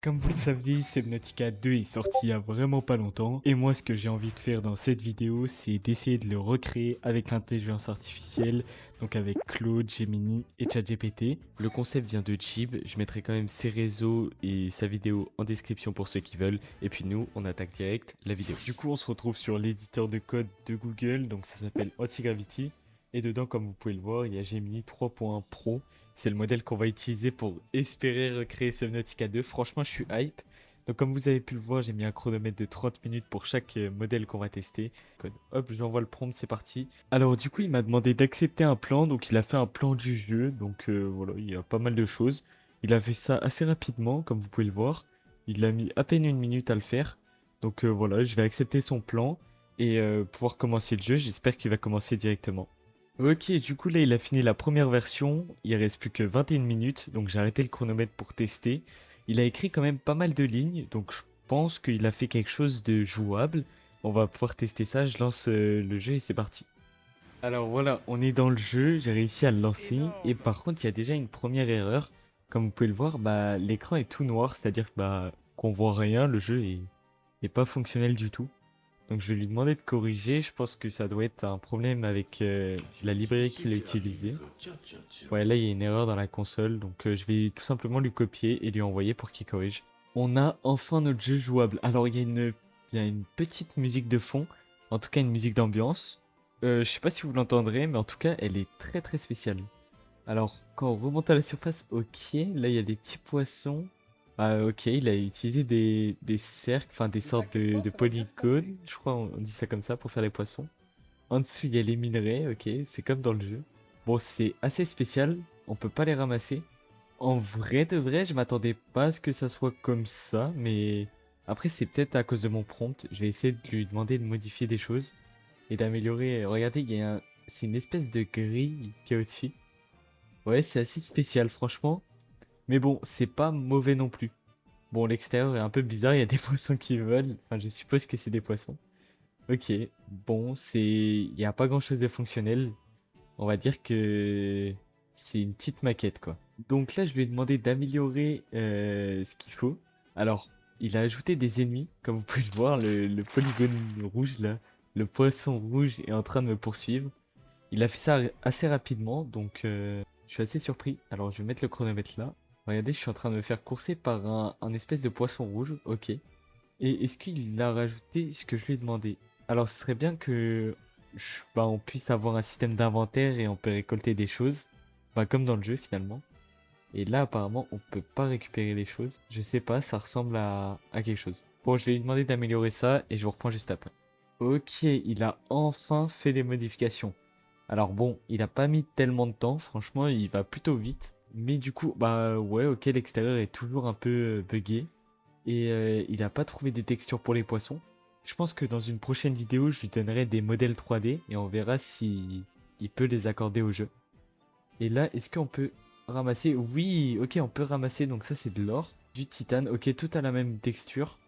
Comme vous le savez, Subnautica 2 est sorti il y a vraiment pas longtemps. Et moi, ce que j'ai envie de faire dans cette vidéo, c'est d'essayer de le recréer avec l'intelligence artificielle. Donc avec Claude, Gemini et ChatGPT. Le concept vient de Chib. Je mettrai quand même ses réseaux et sa vidéo en description pour ceux qui veulent. Et puis nous, on attaque direct la vidéo. Du coup, on se retrouve sur l'éditeur de code de Google. Donc ça s'appelle Antigravity. Et dedans, comme vous pouvez le voir, il y a Gemini 3.1 Pro. C'est le modèle qu'on va utiliser pour espérer recréer Subnautica 2. Franchement, je suis hype. Donc comme vous avez pu le voir, j'ai mis un chronomètre de 30 minutes pour chaque modèle qu'on va tester. Hop, j'envoie le prompt, c'est parti. Alors du coup, il m'a demandé d'accepter un plan. Donc il a fait un plan du jeu. Donc voilà, il y a pas mal de choses. Il a fait ça assez rapidement, comme vous pouvez le voir. Il a mis à peine une minute à le faire. Donc voilà, je vais accepter son plan et pouvoir commencer le jeu. J'espère qu'il va commencer directement. Ok, du coup là il a fini la première version, il reste plus que 21 minutes, donc j'ai arrêté le chronomètre pour tester. Il a écrit quand même pas mal de lignes, donc je pense qu'il a fait quelque chose de jouable. On va pouvoir tester ça, je lance le jeu et c'est parti. Alors voilà, on est dans le jeu, j'ai réussi à le lancer, et par contre il y a déjà une première erreur. Comme vous pouvez le voir, bah l'écran est tout noir, c'est-à-dire bah, qu'on voit rien, le jeu est pas fonctionnel du tout. Donc je vais lui demander de corriger, je pense que ça doit être un problème avec la librairie qu'il a utilisée. Ouais, là il y a une erreur dans la console, donc je vais tout simplement lui copier et lui envoyer pour qu'il corrige. On a enfin notre jeu jouable. Alors il y a une petite musique de fond, en tout cas une musique d'ambiance. Je sais pas si vous l'entendrez, mais en tout cas elle est très très spéciale. Alors, quand on remonte à la surface, ok, là il y a des petits poissons. Ah, ok, il a utilisé des cercles, enfin des sortes de polygones, je crois on dit ça comme ça pour faire les poissons. En dessous il y a les minerais, ok, c'est comme dans le jeu. Bon, c'est assez spécial, on peut pas les ramasser. En vrai de vrai, je m'attendais pas à ce que ça soit comme ça, mais après c'est peut-être à cause de mon prompt. Je vais essayer de lui demander de modifier des choses et d'améliorer. Regardez, c'est une espèce de grille qui est au-dessus. Ouais, c'est assez spécial, franchement. Mais bon, c'est pas mauvais non plus. Bon, l'extérieur est un peu bizarre, il y a des poissons qui volent. Enfin, je suppose que c'est des poissons. Ok, bon, il n'y a pas grand-chose de fonctionnel. On va dire que c'est une petite maquette, quoi. Donc là, je lui ai demandé d'améliorer ce qu'il faut. Alors, il a ajouté des ennemis, comme vous pouvez le voir, le polygone rouge, là. Le poisson rouge est en train de me poursuivre. Il a fait ça assez rapidement, donc je suis assez surpris. Alors je vais mettre le chronomètre là. Regardez, je suis en train de me faire courser par un espèce de poisson rouge, ok. Et est-ce qu'il a rajouté ce que je lui ai demandé? Alors ce serait bien que bah, on puisse avoir un système d'inventaire et on peut récolter des choses. Bah, comme dans le jeu finalement. Et là apparemment on peut pas récupérer les choses. Je sais pas, ça ressemble à quelque chose. Bon, je vais lui demander d'améliorer ça et je vous reprends juste après. Ok, il a enfin fait les modifications. Alors bon, il a pas mis tellement de temps, franchement, il va plutôt vite. Mais du coup, bah ouais, ok, l'extérieur est toujours un peu buggé. Et il a pas trouvé des textures pour les poissons. Je pense que dans une prochaine vidéo, je lui donnerai des modèles 3D et on verra si il peut les accorder au jeu. Et là, est-ce qu'on peut ramasser? Oui, ok, on peut ramasser, donc ça c'est de l'or, du titane, ok, tout a la même texture.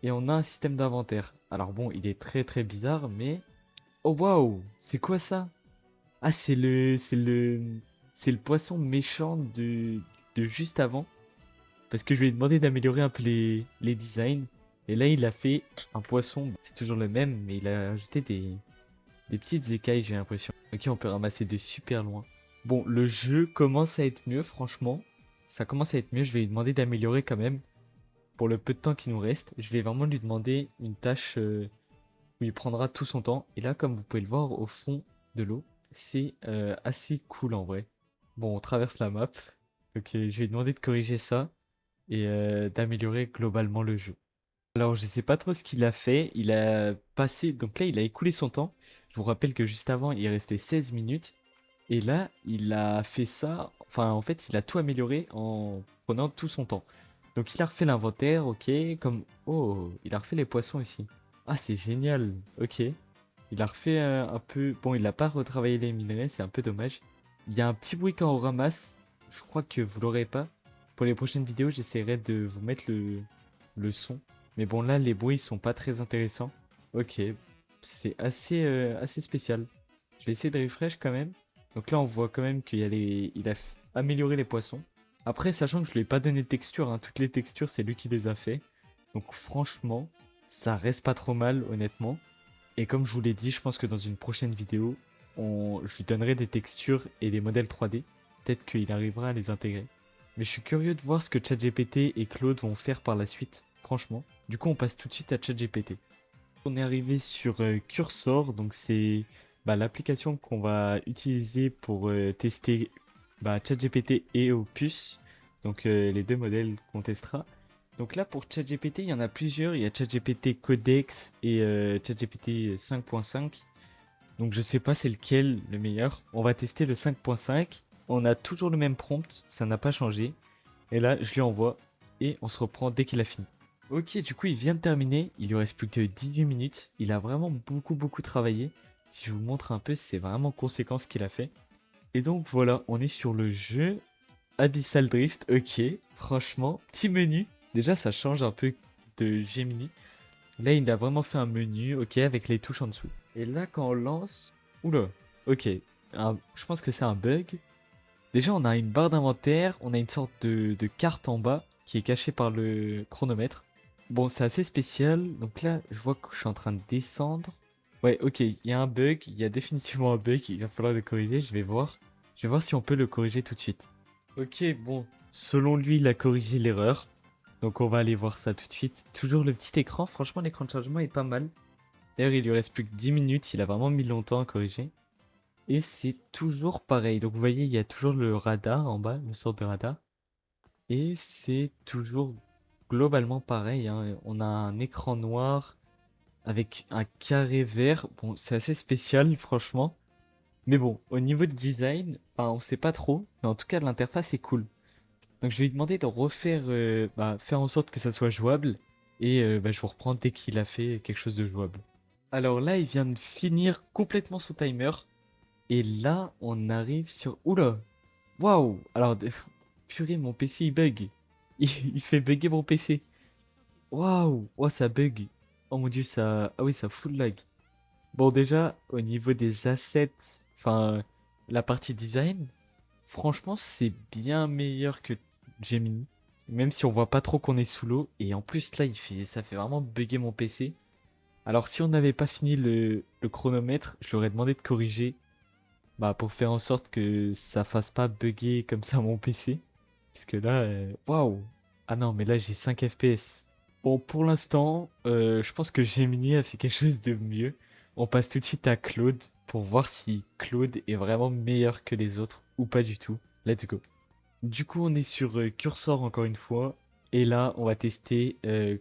Et on a un système d'inventaire. Alors bon, il est très très bizarre, mais... Oh waouh, c'est quoi ça? Ah, c'est le poisson méchant de juste avant. Parce que je lui ai demandé d'améliorer un peu les designs. Et là, il a fait un poisson. C'est toujours le même, mais il a ajouté des petites écailles, j'ai l'impression. Ok, on peut ramasser de super loin. Bon, le jeu commence à être mieux, franchement. Ça commence à être mieux. Je vais lui demander d'améliorer quand même. Pour le peu de temps qui nous reste, je vais vraiment lui demander une tâche où il prendra tout son temps. Et là, comme vous pouvez le voir au fond de l'eau, c'est assez cool en vrai. Bon, on traverse la map. Ok, je vais lui demander de corriger ça et d'améliorer globalement le jeu. Alors, je sais pas trop ce qu'il a fait. Il a passé. Donc là, il a écoulé son temps. Je vous rappelle que juste avant, il restait 16 minutes. Et là, il a fait ça. Enfin, en fait, il a tout amélioré en prenant tout son temps. Donc, il a refait l'inventaire, ok. Comme. Oh, il a refait les poissons ici. Ah, c'est génial. Ok. Il a refait un peu. Bon, il n'a pas retravaillé les minerais, c'est un peu dommage. Il y a un petit bruit quand on ramasse. Je crois que vous l'aurez pas. Pour les prochaines vidéos, j'essaierai de vous mettre le son. Mais bon, là, les bruits sont pas très intéressants. Ok, c'est assez spécial. Je vais essayer de refresh quand même. Donc là, on voit quand même qu'il y a amélioré les poissons. Après, sachant que je lui ai pas donné de texture, hein, toutes les textures, c'est lui qui les a fait. Donc franchement, ça reste pas trop mal, honnêtement. Et comme je vous l'ai dit, je pense que dans une prochaine vidéo, je lui donnerai des textures et des modèles 3D. Peut-être qu'il arrivera à les intégrer. Mais je suis curieux de voir ce que ChatGPT et Claude vont faire par la suite, franchement. Du coup, on passe tout de suite à ChatGPT. On est arrivé sur Cursor, donc c'est l'application qu'on va utiliser pour tester ChatGPT et Opus, donc les deux modèles qu'on testera. Donc là pour ChatGPT, il y en a plusieurs, il y a ChatGPT Codex et ChatGPT 5.5. Donc je sais pas c'est lequel le meilleur. On va tester le 5.5. On a toujours le même prompt, ça n'a pas changé. Et là, je lui envoie et on se reprend dès qu'il a fini. Ok, du coup, il vient de terminer. Il lui reste plus que 18 minutes. Il a vraiment beaucoup travaillé. Si je vous montre un peu, c'est vraiment conséquent ce qu'il a fait. Et donc voilà, on est sur le jeu Abyssal Drift. Ok, franchement, petit menu. Déjà, ça change un peu de Gemini. Là, il a vraiment fait un menu, ok, avec les touches en dessous. Et là, quand on lance... Oula, ok. Je pense que c'est un bug. Déjà, on a une barre d'inventaire, on a une sorte de carte en bas qui est cachée par le chronomètre. Bon, c'est assez spécial. Donc là, je vois que je suis en train de descendre. Ouais, ok, il y a un bug, il y a définitivement un bug, il va falloir le corriger, je vais voir. Je vais voir si on peut le corriger tout de suite. Ok, bon, selon lui, il a corrigé l'erreur. Donc on va aller voir ça tout de suite. Toujours le petit écran, franchement, l'écran de chargement est pas mal. D'ailleurs, il lui reste plus que 10 minutes, il a vraiment mis longtemps à corriger. Et c'est toujours pareil. Donc vous voyez, il y a toujours le radar en bas, le sort de radar. Et c'est toujours globalement pareil, hein. On a un écran noir avec un carré vert. Bon, c'est assez spécial, franchement. Mais bon, au niveau de design, on sait pas trop. Mais en tout cas, l'interface est cool. Donc je vais lui demander de refaire, faire en sorte que ça soit jouable. Et je vous reprends dès qu'il a fait quelque chose de jouable. Alors là, il vient de finir complètement son timer. Et là, on arrive sur... Oula! Waouh! Alors, purée, mon PC il bug. Il fait bugger mon PC. Waouh! Oh, ça bug. Oh mon dieu, ça... Ah oui, ça full lag. Bon, déjà, au niveau des assets, enfin, la partie design, franchement, c'est bien meilleur que Gemini. Même si on voit pas trop qu'on est sous l'eau. Et en plus, là, ça fait vraiment bugger mon PC. Alors, si on n'avait pas fini le chronomètre, je lui aurais demandé de corriger. Pour faire en sorte que ça fasse pas bugger comme ça mon PC. Puisque là, waouh! Ah non, mais là j'ai 5 FPS. Bon, pour l'instant, je pense que Gemini a fait quelque chose de mieux. On passe tout de suite à Claude pour voir si Claude est vraiment meilleur que les autres ou pas du tout. Let's go. Du coup, on est sur Cursor encore une fois. Et là, on va tester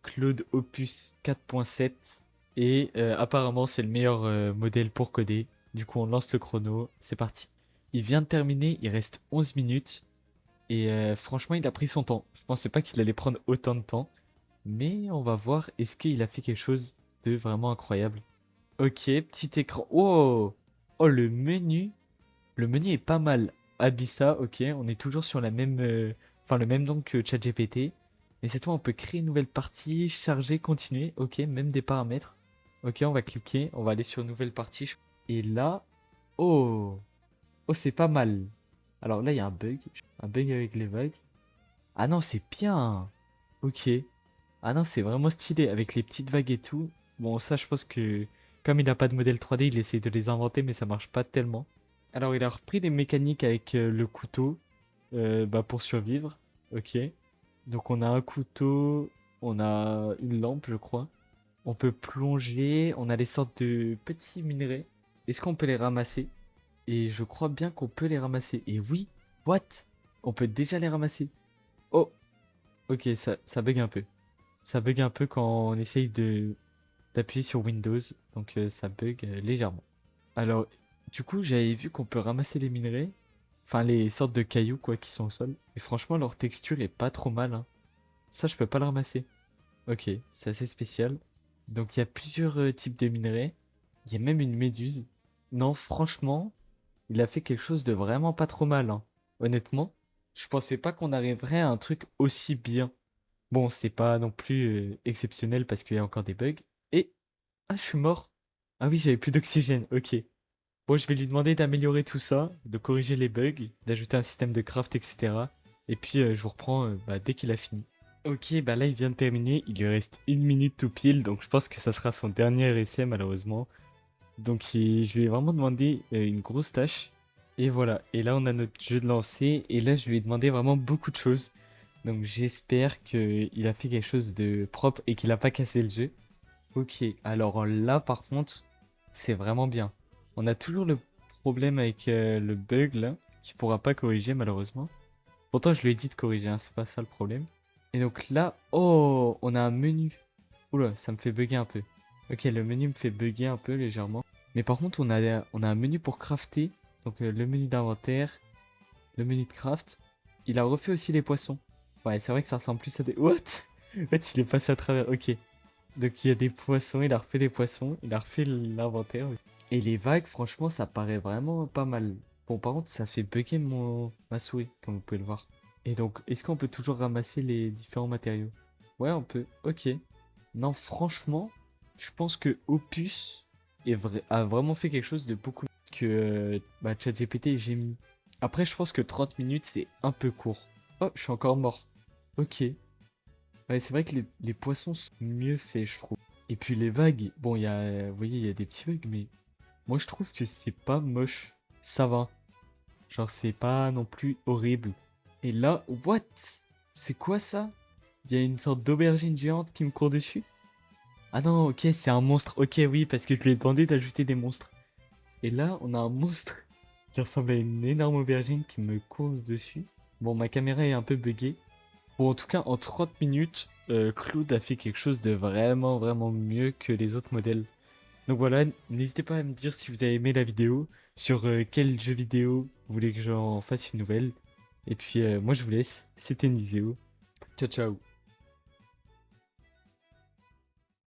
Claude Opus 4.7. Et apparemment, c'est le meilleur modèle pour coder. Du coup, on lance le chrono. C'est parti. Il vient de terminer. Il reste 11 minutes. Et franchement, il a pris son temps. Je pensais pas qu'il allait prendre autant de temps. Mais on va voir. Est-ce qu'il a fait quelque chose de vraiment incroyable? Ok, petit écran. Oh! Oh, le menu. Le menu est pas mal. Abyssa, ok. On est toujours sur la même, le même nom que ChatGPT. Mais cette fois, on peut créer une nouvelle partie, charger, continuer. Ok, même des paramètres. Ok, on va cliquer. On va aller sur nouvelle partie. Et là, oh, oh, c'est pas mal. Alors là, il y a un bug. Un bug avec les vagues. Ah non, c'est bien. Ok. Ah non, c'est vraiment stylé avec les petites vagues et tout. Bon, ça, je pense que comme il n'a pas de modèle 3D, il essaie de les inventer, mais ça marche pas tellement. Alors, il a repris des mécaniques avec le couteau pour survivre. Ok. Donc, on a un couteau, on a une lampe, je crois. On peut plonger, on a les sortes de petits minerais. Est-ce qu'on peut les ramasser? Et je crois bien qu'on peut les ramasser. Et oui, what? On peut déjà les ramasser. Oh, ok, ça bug un peu. Ça bug un peu quand on essaye d'appuyer sur Windows. Donc ça bug légèrement. Alors, du coup, j'avais vu qu'on peut ramasser les minerais. Enfin, les sortes de cailloux, quoi, qui sont au sol. Et franchement, leur texture est pas trop mal, hein. Ça, je peux pas le ramasser. Ok, c'est assez spécial. Donc, il y a plusieurs types de minerais. Il y a même une méduse. Non, franchement, il a fait quelque chose de vraiment pas trop mal, hein. Honnêtement, je pensais pas qu'on arriverait à un truc aussi bien. Bon, c'est pas non plus exceptionnel parce qu'il y a encore des bugs. Et... Ah, je suis mort. Ah oui, j'avais plus d'oxygène. Ok. Bon, je vais lui demander d'améliorer tout ça, de corriger les bugs, d'ajouter un système de craft, etc. Et puis je vous reprends dès qu'il a fini. Ok, bah là il vient de terminer, il lui reste 1 minute tout pile, donc je pense que ça sera son dernier essai malheureusement. Donc je lui ai vraiment demandé une grosse tâche. Et voilà, et là on a notre jeu de lancer, et là je lui ai demandé vraiment beaucoup de choses. Donc j'espère qu'il a fait quelque chose de propre et qu'il a pas cassé le jeu. Ok, alors là par contre, c'est vraiment bien. On a toujours le problème avec le bug là, qu'il pourra pas corriger malheureusement. Pourtant je lui ai dit de corriger, hein, c'est pas ça le problème. Et donc là, oh, on a un menu. Oula, ça me fait bugger un peu. Ok, le menu me fait bugger un peu légèrement. Mais par contre, on a un menu pour crafter. Donc le menu d'inventaire, le menu de craft. Il a refait aussi les poissons. Ouais, c'est vrai que ça ressemble plus à des... What? En fait, il est passé à travers. Ok. Donc il y a des poissons, il a refait les poissons, il a refait l'inventaire. Et les vagues, franchement, ça paraît vraiment pas mal. Bon, par contre, ça fait bugger ma souris, comme vous pouvez le voir. Et donc, est-ce qu'on peut toujours ramasser les différents matériaux? Ouais, on peut. Ok. Non, franchement, je pense que Opus a vraiment fait quelque chose de beaucoup mieux que ChatGPT et Gemini. Après, je pense que 30 minutes, c'est un peu court. Oh, je suis encore mort. Ok. Ouais, c'est vrai que les poissons sont mieux faits, je trouve. Et puis les vagues, bon, vous voyez, il y a des petits bugs, mais moi, je trouve que c'est pas moche. Ça va. Genre, c'est pas non plus horrible. Et là, what? C'est quoi ça? Il y a une sorte d'aubergine géante qui me court dessus? Ah non, ok, c'est un monstre. Ok, oui, parce que je lui ai demandé d'ajouter des monstres. Et là, on a un monstre qui ressemble à une énorme aubergine qui me court dessus. Bon, ma caméra est un peu buggée. Bon, en tout cas, en 30 minutes, Claude a fait quelque chose de vraiment, vraiment mieux que les autres modèles. Donc voilà, n'hésitez pas à me dire si vous avez aimé la vidéo, sur quel jeu vidéo vous voulez que j'en fasse une nouvelle. Et puis moi je vous laisse, c'était Niseo. Ciao ciao.